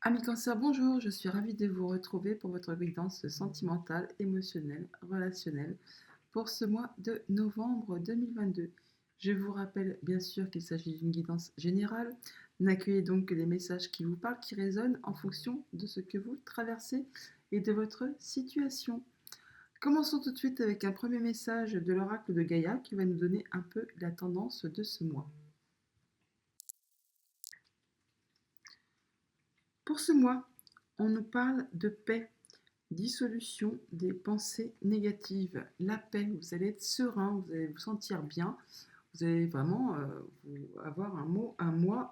Amis Cancer, bonjour, je suis ravie de vous retrouver pour votre guidance sentimentale, émotionnelle, relationnelle pour ce mois de novembre 2022. Je vous rappelle bien sûr qu'il s'agit d'une guidance générale. N'accueillez donc que les messages qui vous parlent, qui résonnent en fonction de ce que vous traversez et de votre situation. Commençons tout de suite avec un premier message de l'oracle de Gaïa qui va nous donner un peu la tendance de ce mois. Pour ce mois, on nous parle de paix, dissolution des pensées négatives, la paix, vous allez être serein, vous allez vous sentir bien, vous allez vraiment avoir un mois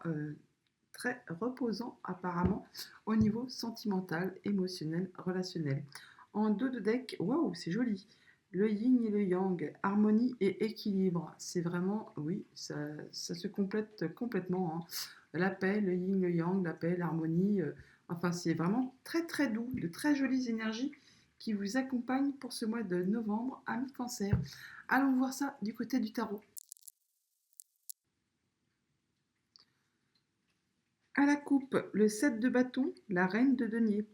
très reposant apparemment au niveau sentimental, émotionnel, relationnel. En dos de deck, waouh, c'est joli. Le yin et le yang, harmonie et équilibre. C'est vraiment, oui, ça se complète complètement, hein. La paix, le yin, le yang, la paix, l'harmonie. Enfin, c'est vraiment très très doux, de très jolies énergies qui vous accompagnent pour ce mois de novembre, amis Cancer. Allons voir ça du côté du tarot. À la coupe, le 7 de bâton, la reine de denier.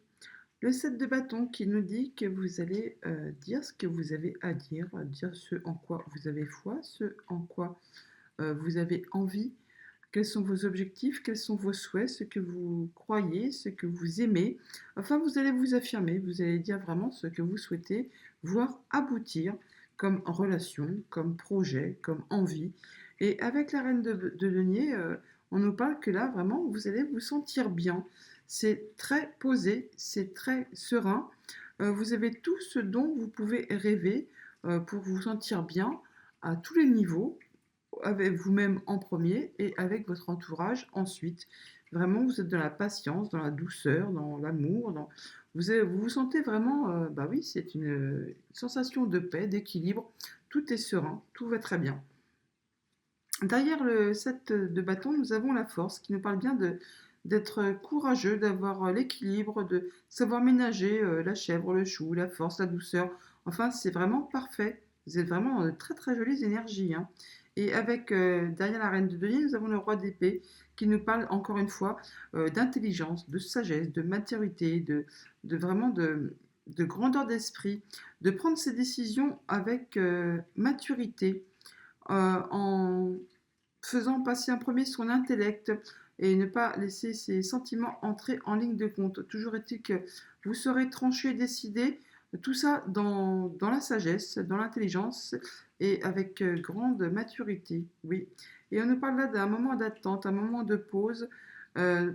Le 7 de bâton qui nous dit que vous allez dire ce que vous avez à dire ce en quoi vous avez foi, ce en quoi vous avez envie, quels sont vos objectifs, quels sont vos souhaits, ce que vous croyez, ce que vous aimez. Enfin, vous allez vous affirmer, vous allez dire vraiment ce que vous souhaitez voir aboutir comme relation, comme projet, comme envie. Et avec la reine de denier, on nous parle que là, vraiment, vous allez vous sentir bien. C'est très posé, c'est très serein. Vous avez tout ce dont vous pouvez rêver pour vous sentir bien à tous les niveaux, avec vous-même en premier et avec votre entourage ensuite. Vraiment, vous êtes dans la patience, dans la douceur, dans l'amour. Vous vous sentez vraiment, bah oui, c'est une sensation de paix, d'équilibre. Tout est serein, tout va très bien. Derrière le 7 de bâton, nous avons la force qui nous parle bien d'être courageux, d'avoir l'équilibre, de savoir ménager la chèvre, le chou, la force, la douceur. Enfin, c'est vraiment parfait. Vous êtes vraiment dans de très très jolies énergies, hein. Et avec derrière la reine de denier, nous avons le roi d'épée qui nous parle encore une fois d'intelligence, de sagesse, de maturité, de vraiment de grandeur d'esprit, de prendre ses décisions avec maturité, en faisant passer en premier son intellect et ne pas laisser ses sentiments entrer en ligne de compte. Toujours est-il que vous serez tranché et décidé, tout ça dans la sagesse, dans l'intelligence et avec grande maturité. Oui. Et on nous parle là d'un moment d'attente, un moment de pause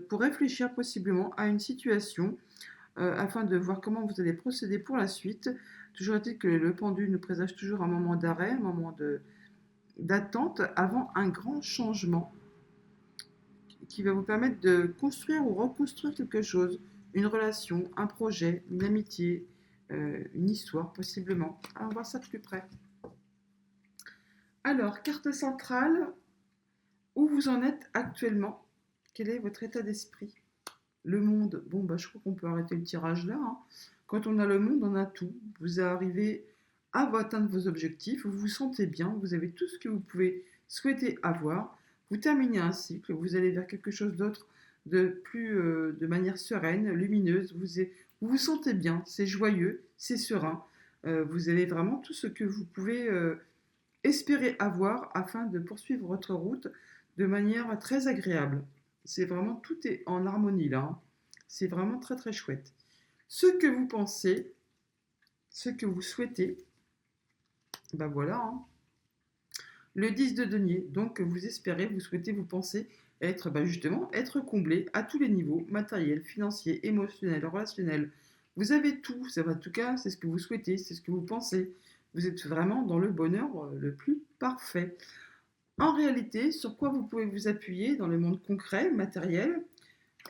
pour réfléchir possiblement à une situation afin de voir comment vous allez procéder pour la suite. Toujours est-il que le pendule nous présage toujours un moment d'arrêt, un moment d'attente avant un grand changement qui va vous permettre de construire ou reconstruire quelque chose, une relation, un projet, une amitié, une histoire possiblement. Alors, on va voir ça de plus près. Alors, carte centrale, où vous en êtes actuellement? Quel est votre état d'esprit? Le monde, bon, bah, je crois qu'on peut arrêter le tirage là, hein. Quand on a le monde, on a tout. Vous arrivez à atteindre vos objectifs, vous vous sentez bien, vous avez tout ce que vous pouvez souhaiter avoir. Vous terminez un cycle, vous allez vers quelque chose d'autre de manière sereine, lumineuse. Vous vous sentez bien, c'est joyeux, c'est serein. Vous avez vraiment tout ce que vous pouvez espérer avoir afin de poursuivre votre route de manière très agréable. C'est vraiment, tout est en harmonie là, hein. C'est vraiment très très chouette. Ce que vous pensez, ce que vous souhaitez, ben voilà, hein. Le 10 de denier, donc vous espérez, vous souhaitez, vous pensez être, ben justement, être comblé à tous les niveaux, matériel, financier, émotionnel, relationnel. Vous avez tout, ça va, en tout cas, c'est ce que vous souhaitez, c'est ce que vous pensez. Vous êtes vraiment dans le bonheur le plus parfait. En réalité, sur quoi vous pouvez vous appuyer dans le monde concret, matériel?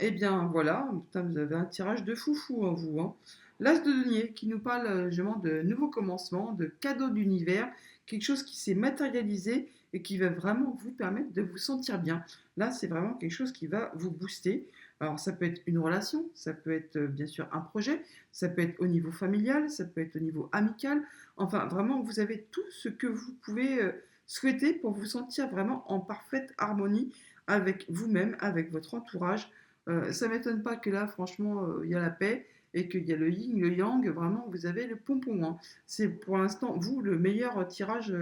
Eh bien voilà, putain, vous avez un tirage de foufou en vous, hein. L'As de denier qui nous parle justement de nouveaux commencements, de cadeaux d'univers, quelque chose qui s'est matérialisé et qui va vraiment vous permettre de vous sentir bien. Là, c'est vraiment quelque chose qui va vous booster. Alors ça peut être une relation, ça peut être bien sûr un projet, ça peut être au niveau familial, ça peut être au niveau amical. Enfin, vraiment, vous avez tout ce que vous pouvez souhaiter pour vous sentir vraiment en parfaite harmonie avec vous-même, avec votre entourage, Ça m'étonne pas que là, franchement, il y a la paix et qu'il y a le yin, le yang. Vraiment, vous avez le pompon, hein. C'est pour l'instant, vous, le meilleur tirage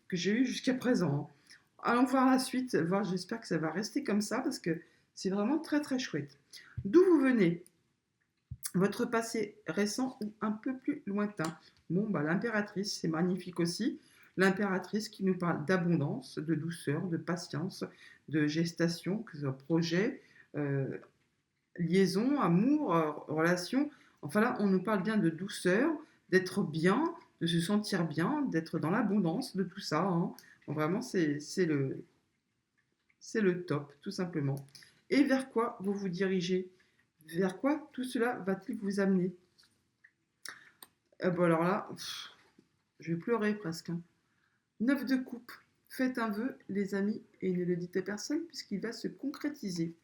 que j'ai eu jusqu'à présent, hein. Allons voir la suite. Voir, j'espère que ça va rester comme ça parce que c'est vraiment très très chouette. D'où vous venez? Votre passé récent ou un peu plus lointain? Bon, bah, l'impératrice, c'est magnifique aussi. L'impératrice qui nous parle d'abondance, de douceur, de patience, de gestation, que ce soit projet, euh, liaison, amour, relation. Enfin là, on nous parle bien de douceur, d'être bien, de se sentir bien, d'être dans l'abondance, de tout ça, hein. Bon, vraiment, c'est le top, tout simplement. Et vers quoi vous vous dirigez? Vers quoi tout cela va-t-il vous amener? Bon, alors là, je vais pleurer presque, hein. 9 de coupe. Faites un vœu, les amis, et ne le dites à personne puisqu'il va se concrétiser.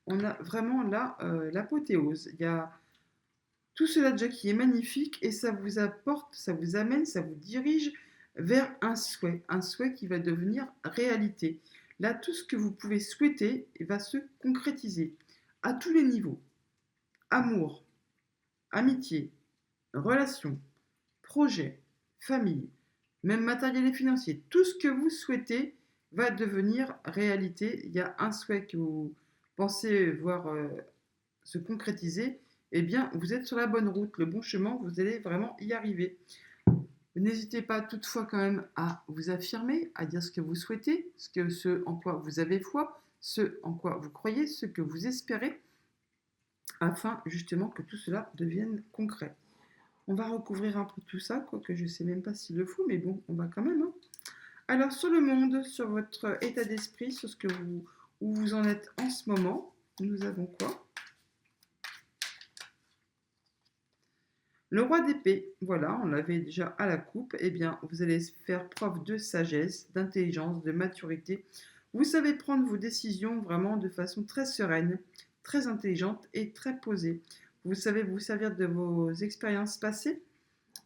On a vraiment là l'apothéose. Il y a tout cela déjà qui est magnifique et ça vous apporte, ça vous amène, ça vous dirige vers un souhait qui va devenir réalité. Là, tout ce que vous pouvez souhaiter va se concrétiser à tous les niveaux. Amour, amitié, relations, projets, famille, même matériel et financier. Tout ce que vous souhaitez va devenir réalité. Il y a un souhait que vous pensez voir se concrétiser, eh bien, vous êtes sur la bonne route, le bon chemin, vous allez vraiment y arriver. N'hésitez pas toutefois quand même à vous affirmer, à dire ce que vous souhaitez, ce en quoi vous avez foi, ce en quoi vous croyez, ce que vous espérez, afin justement que tout cela devienne concret. On va recouvrir un peu tout ça, quoique je ne sais même pas s'il le faut, mais bon, on va quand même, hein. Alors, sur le monde, sur votre état d'esprit, sur ce que vous, où vous en êtes en ce moment, nous avons quoi? Le roi d'épée, voilà, on l'avait déjà à la coupe, eh bien, vous allez faire preuve de sagesse, d'intelligence, de maturité. Vous savez prendre vos décisions vraiment de façon très sereine, très intelligente et très posée. Vous savez vous servir de vos expériences passées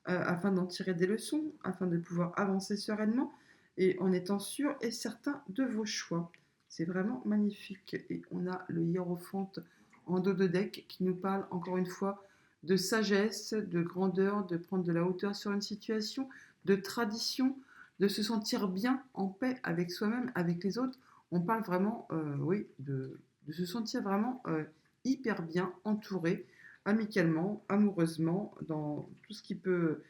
afin d'en tirer des leçons, afin de pouvoir avancer sereinement et en étant sûr et certain de vos choix. C'est vraiment magnifique. Et on a le hiérophante en dos de deck qui nous parle encore une fois de sagesse, de grandeur, de prendre de la hauteur sur une situation, de tradition, de se sentir bien en paix avec soi-même, avec les autres. On parle vraiment, oui, de se sentir vraiment hyper bien entouré, amicalement, amoureusement, dans tout ce qui peut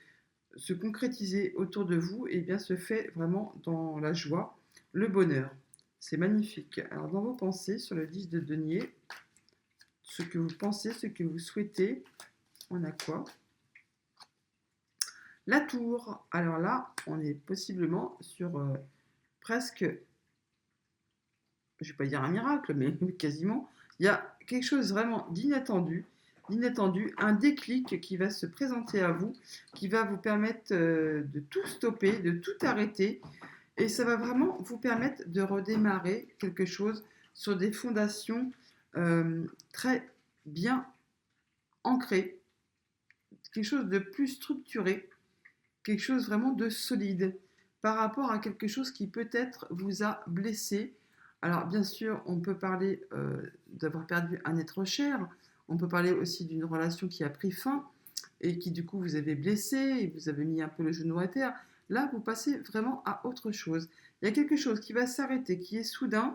se concrétiser autour de vous, et bien se fait vraiment dans la joie, le bonheur. C'est magnifique. Alors dans vos pensées, sur le 10 de denier, ce que vous pensez, ce que vous souhaitez, on a quoi? La tour. Alors là, on est possiblement sur presque, je ne vais pas dire un miracle, mais quasiment. Il y a quelque chose vraiment d'inattendu, un déclic qui va se présenter à vous, qui va vous permettre de tout stopper, de tout arrêter. Et ça va vraiment vous permettre de redémarrer quelque chose sur des fondations très bien ancrées, quelque chose de plus structuré, quelque chose vraiment de solide par rapport à quelque chose qui peut-être vous a blessé. Alors bien sûr, on peut parler d'avoir perdu un être cher, on peut parler aussi d'une relation qui a pris fin et qui du coup vous avez blessé et vous avez mis un peu le genou à terre. Là, vous passez vraiment à autre chose. Il y a quelque chose qui va s'arrêter, qui est soudain,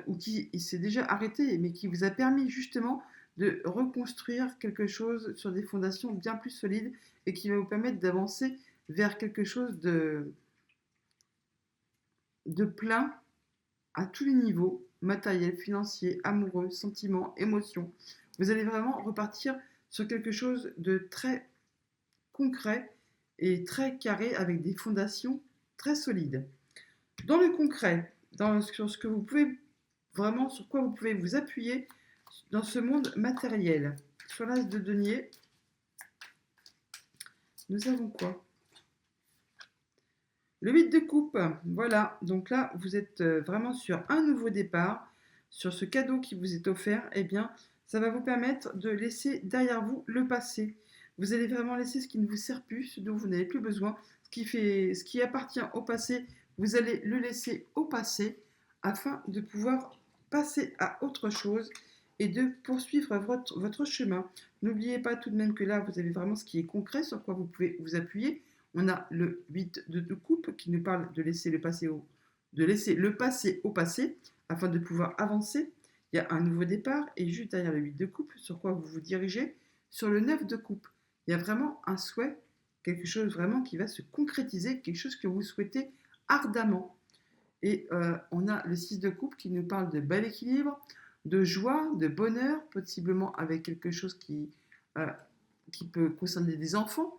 ou qui s'est déjà arrêté, mais qui vous a permis justement de reconstruire quelque chose sur des fondations bien plus solides et qui va vous permettre d'avancer vers quelque chose de plein à tous les niveaux, matériel, financier, amoureux, sentiments, émotions. Vous allez vraiment repartir sur quelque chose de très concret et très carré avec des fondations très solides. Dans le concret, sur ce que vous pouvez vraiment, sur quoi vous pouvez vous appuyer dans ce monde matériel. Sur l'as de denier, nous avons quoi? Le 8 de coupe, voilà. Donc là, vous êtes vraiment sur un nouveau départ, sur ce cadeau qui vous est offert. Eh bien, ça va vous permettre de laisser derrière vous le passé. Vous allez vraiment laisser ce qui ne vous sert plus, ce dont vous n'avez plus besoin, ce qui appartient au passé. Vous allez le laisser au passé afin de pouvoir passer à autre chose et de poursuivre votre chemin. N'oubliez pas tout de même que là, vous avez vraiment ce qui est concret sur quoi vous pouvez vous appuyer. On a le 8 de coupe qui nous parle de laisser le passé au passé afin de pouvoir avancer. Il y a un nouveau départ et juste derrière le 8 de coupe, sur quoi vous vous dirigez, sur le 9 de coupe. Il y a vraiment un souhait, quelque chose vraiment qui va se concrétiser, quelque chose que vous souhaitez ardemment. Et on a le 6 de coupe qui nous parle de bel équilibre, de joie, de bonheur, possiblement avec quelque chose euh, qui peut concerner des enfants,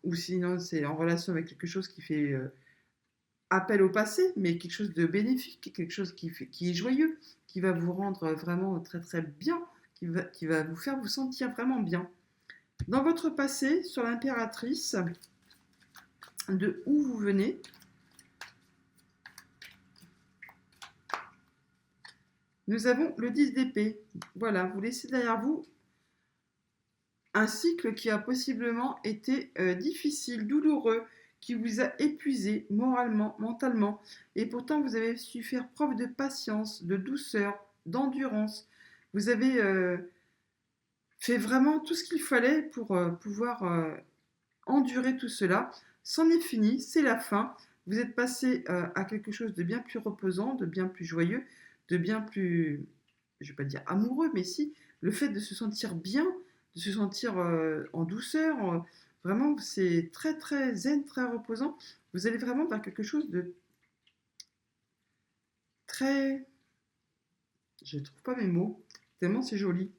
ou sinon c'est en relation avec quelque chose qui fait appel au passé, mais quelque chose de bénéfique, quelque chose qui est joyeux, qui va vous rendre vraiment très très bien, qui va vous faire vous sentir vraiment bien. Dans votre passé, sur l'impératrice, de où vous venez, nous avons le 10 d'épée. Voilà, vous laissez derrière vous un cycle qui a possiblement été difficile, douloureux, qui vous a épuisé moralement, mentalement, et pourtant vous avez su faire preuve de patience, de douceur, d'endurance. Vous avez fait vraiment tout ce qu'il fallait pour pouvoir endurer tout cela. C'en est fini, c'est la fin. Vous êtes passé à quelque chose de bien plus reposant, de bien plus joyeux, de bien plus, je ne vais pas dire amoureux, mais si, le fait de se sentir bien, de se sentir en douceur, vraiment, c'est très très zen, très reposant. Vous allez vraiment vers quelque chose de très... Je ne trouve pas mes mots, tellement c'est joli.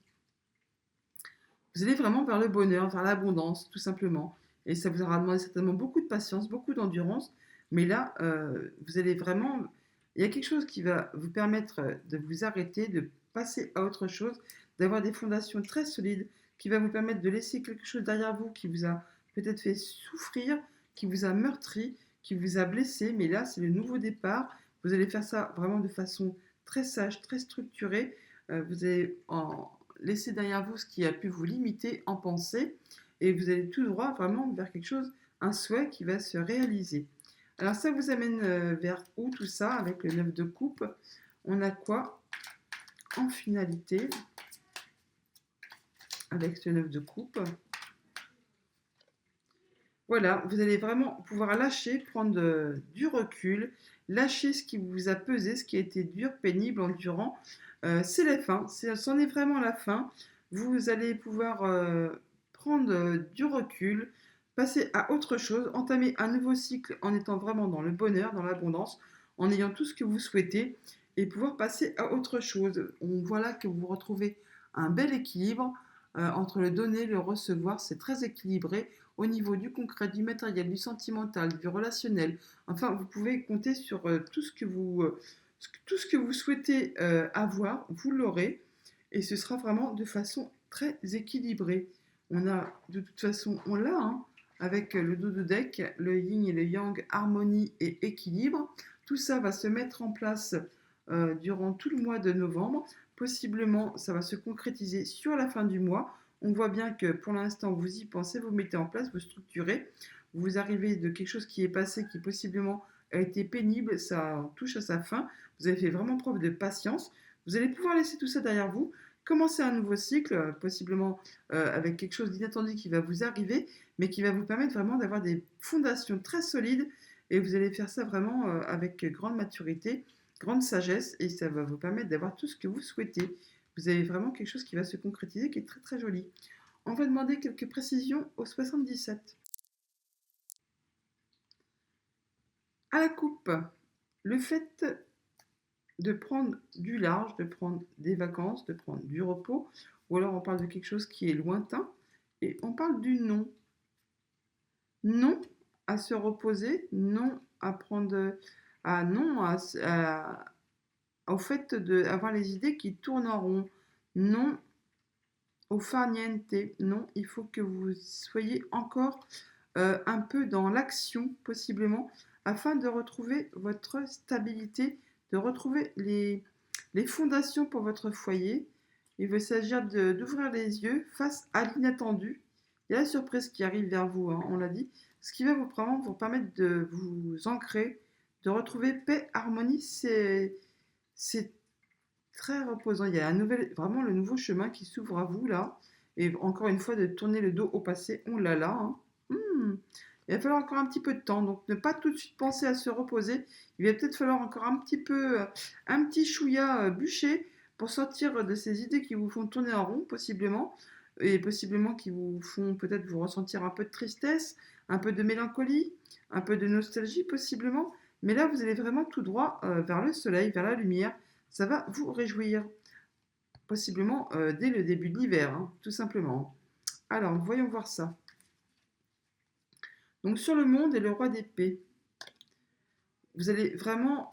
Vous allez vraiment vers le bonheur, vers l'abondance, tout simplement. Et ça vous aura demandé certainement beaucoup de patience, beaucoup d'endurance. Mais là, vous allez vraiment... Il y a quelque chose qui va vous permettre de vous arrêter, de passer à autre chose, d'avoir des fondations très solides, qui va vous permettre de laisser quelque chose derrière vous qui vous a peut-être fait souffrir, qui vous a meurtri, qui vous a blessé. Mais là, c'est le nouveau départ. Vous allez faire ça vraiment de façon très sage, très structurée. Vous allez laisser derrière vous ce qui a pu vous limiter en pensée et vous allez tout droit vraiment vers quelque chose, un souhait qui va se réaliser. Alors ça vous amène vers où tout ça avec le 9 de coupe? On a quoi en finalité avec ce 9 de coupe? Voilà, vous allez vraiment pouvoir lâcher, prendre du recul, lâcher ce qui vous a pesé, ce qui a été dur, pénible, endurant. C'est la fin, c'en est vraiment la fin. Vous allez pouvoir prendre du recul, passer à autre chose, entamer un nouveau cycle en étant vraiment dans le bonheur, dans l'abondance, en ayant tout ce que vous souhaitez et pouvoir passer à autre chose. On voit là que vous retrouvez un bel équilibre entre le donner et le recevoir, c'est très équilibré au niveau du concret, du matériel, du sentimental, du relationnel. Enfin, vous pouvez compter sur tout ce que vous souhaitez avoir, vous l'aurez, et ce sera vraiment de façon très équilibrée. On a, de toute façon, on l'a, hein, avec le dos de deck, le yin et le yang, harmonie et équilibre. Tout ça va se mettre en place durant tout le mois de novembre. Possiblement, ça va se concrétiser sur la fin du mois. On voit bien que pour l'instant, vous y pensez, vous mettez en place, vous structurez, vous arrivez de quelque chose qui est passé, qui possiblement a été pénible, ça touche à sa fin. Vous avez fait vraiment preuve de patience. Vous allez pouvoir laisser tout ça derrière vous, commencer un nouveau cycle, possiblement avec quelque chose d'inattendu qui va vous arriver, mais qui va vous permettre vraiment d'avoir des fondations très solides. Et vous allez faire ça vraiment avec grande maturité, grande sagesse, et ça va vous permettre d'avoir tout ce que vous souhaitez. Vous avez vraiment quelque chose qui va se concrétiser, qui est très très joli. On va demander quelques précisions au 77. À la coupe, le fait de prendre du large, de prendre des vacances, de prendre du repos, ou alors on parle de quelque chose qui est lointain, et on parle du non. Non à se reposer, non à prendre, non au fait d'avoir les idées qui tournent en rond, non au farniente, non, il faut que vous soyez encore un peu dans l'action possiblement afin de retrouver votre stabilité, de retrouver les fondations pour votre foyer. Il va s'agir d'ouvrir les yeux face à l'inattendu. Il y a la surprise qui arrive vers vous, hein, on l'a dit, ce qui va vous permettre de vous ancrer, de retrouver paix, harmonie. C'est très reposant. Il y a vraiment le nouveau chemin qui s'ouvre à vous là. Et encore une fois, de tourner le dos au passé, on l'a là, hein. Il va falloir encore un petit peu de temps, donc ne pas tout de suite penser à se reposer. Il va peut-être falloir encore un petit peu, un petit chouïa bûcher pour sortir de ces idées qui vous font tourner en rond, possiblement, et possiblement qui vous font peut-être vous ressentir un peu de tristesse, un peu de mélancolie, un peu de nostalgie, possiblement. Mais là, vous allez vraiment tout droit vers le soleil, vers la lumière. Ça va vous réjouir, possiblement dès le début de l'hiver, hein, tout simplement. Alors, voyons voir ça. Donc, sur le monde et le roi d'épée, vous allez vraiment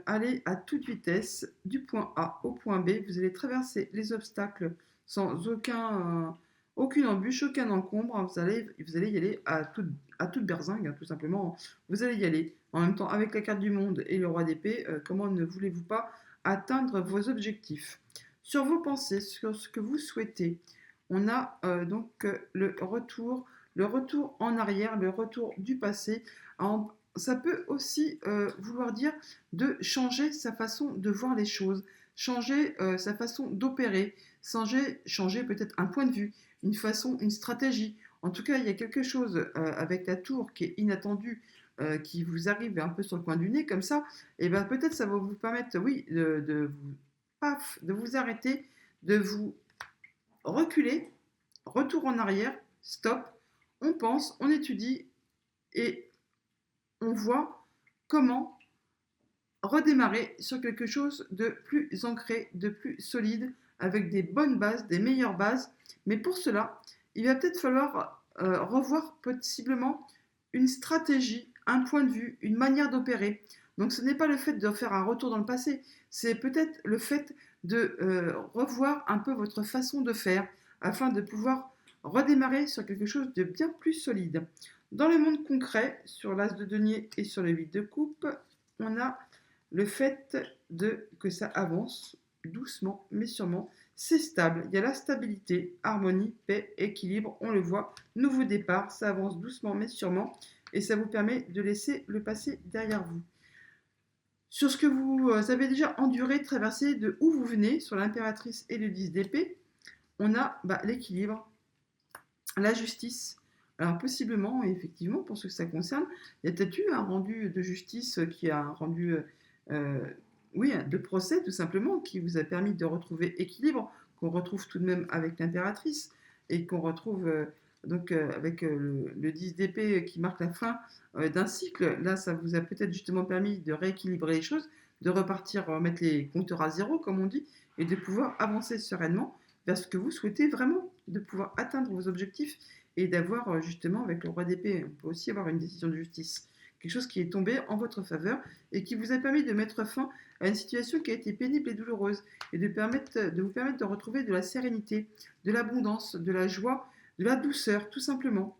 aller à toute vitesse du point A au point B. Vous allez traverser les obstacles sans aucune embûche, aucun encombre. Vous allez y aller à toute berzingue, hein, tout simplement. Vous allez y aller. En même temps, avec la carte du monde et le roi d'épée, comment ne voulez-vous pas atteindre vos objectifs? Sur vos pensées, sur ce que vous souhaitez, on a le retour en arrière, le retour du passé. Ça peut aussi vouloir dire de changer sa façon de voir les choses, changer sa façon d'opérer, changer peut-être un point de vue, une façon, une stratégie. En tout cas, il y a quelque chose avec la tour qui est inattendu, qui vous arrive un peu sur le coin du nez comme ça, et ben peut-être ça va vous permettre, oui, de vous arrêter, de vous reculer, retour en arrière, stop, on pense, on étudie et on voit comment redémarrer sur quelque chose de plus ancré, de plus solide, avec des bonnes bases, des meilleures bases. Mais pour cela, il va peut-être falloir revoir possiblement une stratégie, un point de vue, une manière d'opérer. Donc ce n'est pas le fait de faire un retour dans le passé, c'est peut-être le fait de revoir un peu votre façon de faire afin de pouvoir redémarrer sur quelque chose de bien plus solide. Dans le monde concret, sur l'as de denier et sur le 8 de coupe, on a le fait que ça avance doucement mais sûrement. C'est stable, il y a la stabilité, harmonie, paix, équilibre, on le voit, nouveau départ, ça avance doucement mais sûrement et ça vous permet de laisser le passé derrière vous. Sur ce que vous avez déjà enduré, traversé, de où vous venez, sur l'impératrice et le 10 d'épée, on a l'équilibre, la justice. Alors possiblement, effectivement, pour ce que ça concerne, il y a peut-être eu un rendu de justice qui a un rendu, oui, de procès tout simplement, qui vous a permis de retrouver équilibre, qu'on retrouve tout de même avec l'impératrice, et qu'on retrouve avec le 10 d'épée qui marque la fin d'un cycle. Là, ça vous a peut-être justement permis de rééquilibrer les choses, de repartir, mettre les compteurs à zéro, comme on dit, et de pouvoir avancer sereinement vers ce que vous souhaitez vraiment, de pouvoir atteindre vos objectifs et d'avoir justement avec le roi d'épée, on peut aussi avoir une décision de justice, quelque chose qui est tombé en votre faveur et qui vous a permis de mettre fin à une situation qui a été pénible et douloureuse et de vous permettre de retrouver de la sérénité, de l'abondance, de la joie, de la douceur, tout simplement.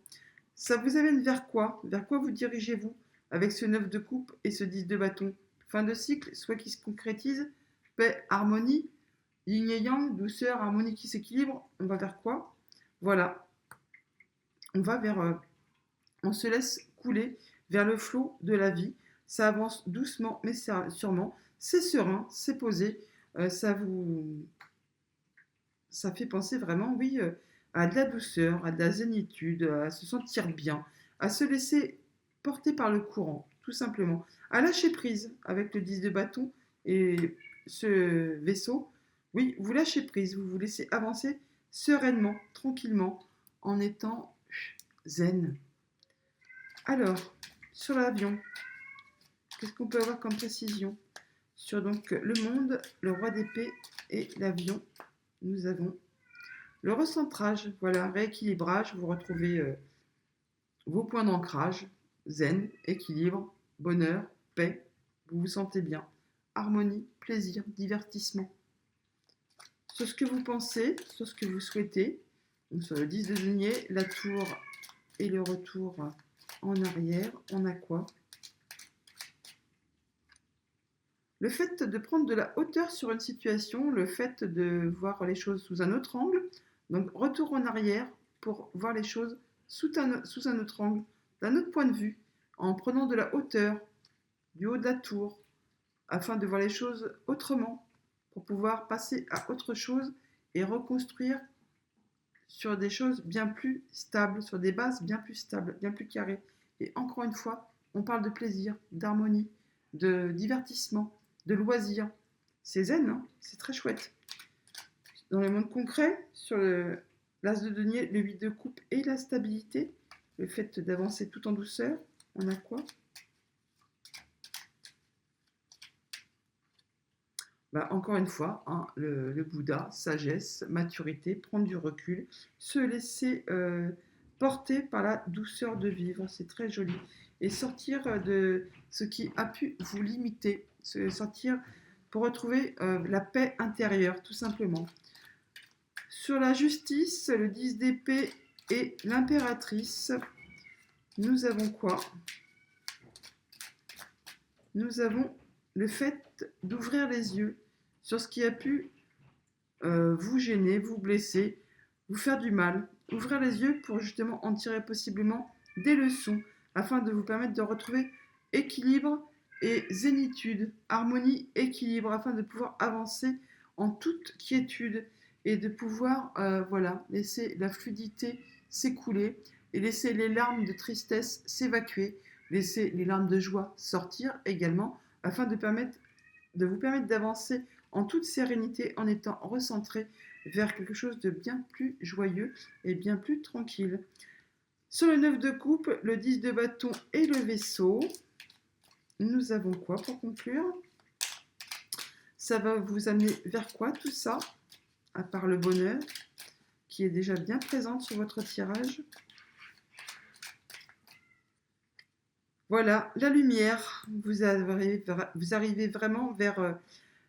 Ça vous amène vers quoi? Vers quoi vous dirigez-vous avec ce 9 de coupe et ce 10 de bâton? Fin de cycle, soit qui se concrétise, paix, harmonie, yin et yang, douceur, harmonie qui s'équilibre, on va vers quoi? Voilà, on va on se laisse couler vers le flot de la vie. Ça avance doucement mais sûrement. C'est serein, c'est posé. Ça fait penser vraiment, oui, à de la douceur, à de la zénitude, à se sentir bien, à se laisser porter par le courant, tout simplement. À lâcher prise avec le 10 de bâton et ce vaisseau. Oui, vous lâchez prise, vous vous laissez avancer sereinement, tranquillement, en étant zen. Alors, sur l'avion, qu'est-ce qu'on peut avoir comme précision? Sur donc le monde, le roi d'épée et l'avion, nous avons le recentrage, voilà, rééquilibrage, vous retrouvez vos points d'ancrage, zen, équilibre, bonheur, paix, vous vous sentez bien, harmonie, plaisir, divertissement. Sur ce que vous pensez, sur ce que vous souhaitez, donc sur le 10 de denier, la tour et le retour en arrière, on a quoi? Le fait de prendre de la hauteur sur une situation, le fait de voir les choses sous un autre angle, donc retour en arrière pour voir les choses sous un autre angle, d'un autre point de vue, en prenant de la hauteur, du haut de la tour, afin de voir les choses autrement, pour pouvoir passer à autre chose et reconstruire sur des choses bien plus stables, sur des bases bien plus stables, bien plus carrées. Et encore une fois, on parle de plaisir, d'harmonie, de divertissement, de loisirs. C'est zen, hein, c'est très chouette. Dans le monde concret, sur l'as de denier, le 8 de coupe et la stabilité, le fait d'avancer tout en douceur, on a quoi? Bah, encore une fois, hein, le Bouddha, sagesse, maturité, prendre du recul, se laisser porter par la douceur de vivre, c'est très joli. Et sortir de ce qui a pu vous limiter, sortir pour retrouver la paix intérieure, tout simplement. Sur la justice, le 10 d'épée et l'impératrice, nous avons quoi? Nous avons le fait d'ouvrir les yeux sur ce qui a pu vous gêner, vous blesser, vous faire du mal. Ouvrir les yeux pour justement en tirer possiblement des leçons afin de vous permettre de retrouver équilibre et zénitude, harmonie, équilibre, afin de pouvoir avancer en toute quiétude et de pouvoir voilà, laisser la fluidité s'écouler et laisser les larmes de tristesse s'évacuer, laisser les larmes de joie sortir également afin de vous permettre d'avancer en toute sérénité en étant recentré vers quelque chose de bien plus joyeux et bien plus tranquille. Sur le 9 de coupe, le 10 de bâton et le vaisseau, nous avons quoi pour conclure? Ça va vous amener vers quoi tout ça? À part le bonheur, qui est déjà bien présent sur votre tirage. Voilà, la lumière, vous arrivez vraiment vers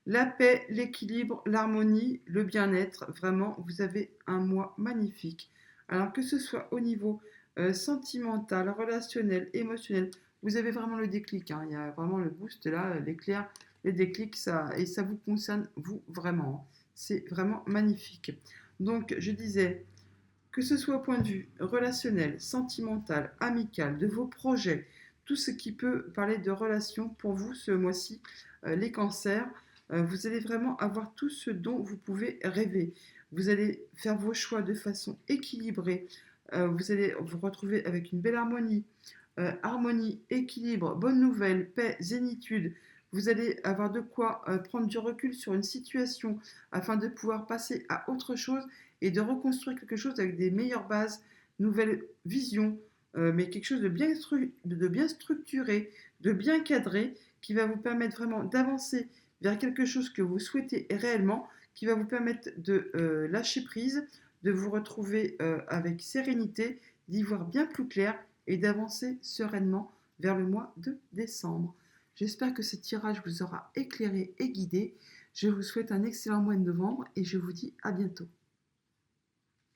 la paix, l'équilibre, l'harmonie, le bien-être. Vraiment, vous avez un mois magnifique. Alors que ce soit au niveau sentimental, relationnel, émotionnel, vous avez vraiment le déclic, hein. Il y a vraiment le boost là, l'éclair, le déclic, et ça vous concerne, vous, vraiment. C'est vraiment magnifique. Donc, je disais, que ce soit au point de vue relationnel, sentimental, amical, de vos projets, tout ce qui peut parler de relations pour vous ce mois-ci, les cancers, vous allez vraiment avoir tout ce dont vous pouvez rêver. Vous allez faire vos choix de façon équilibrée. Vous allez vous retrouver avec une belle harmonie. Harmonie, équilibre, bonne nouvelle, paix, zénitude. Vous allez avoir de quoi prendre du recul sur une situation afin de pouvoir passer à autre chose et de reconstruire quelque chose avec des meilleures bases, nouvelles visions, mais quelque chose de bien structuré, de bien cadré, qui va vous permettre vraiment d'avancer vers quelque chose que vous souhaitez réellement, qui va vous permettre de lâcher prise, de vous retrouver avec sérénité, d'y voir bien plus clair et d'avancer sereinement vers le mois de décembre. J'espère que ce tirage vous aura éclairé et guidé. Je vous souhaite un excellent mois de novembre et je vous dis à bientôt.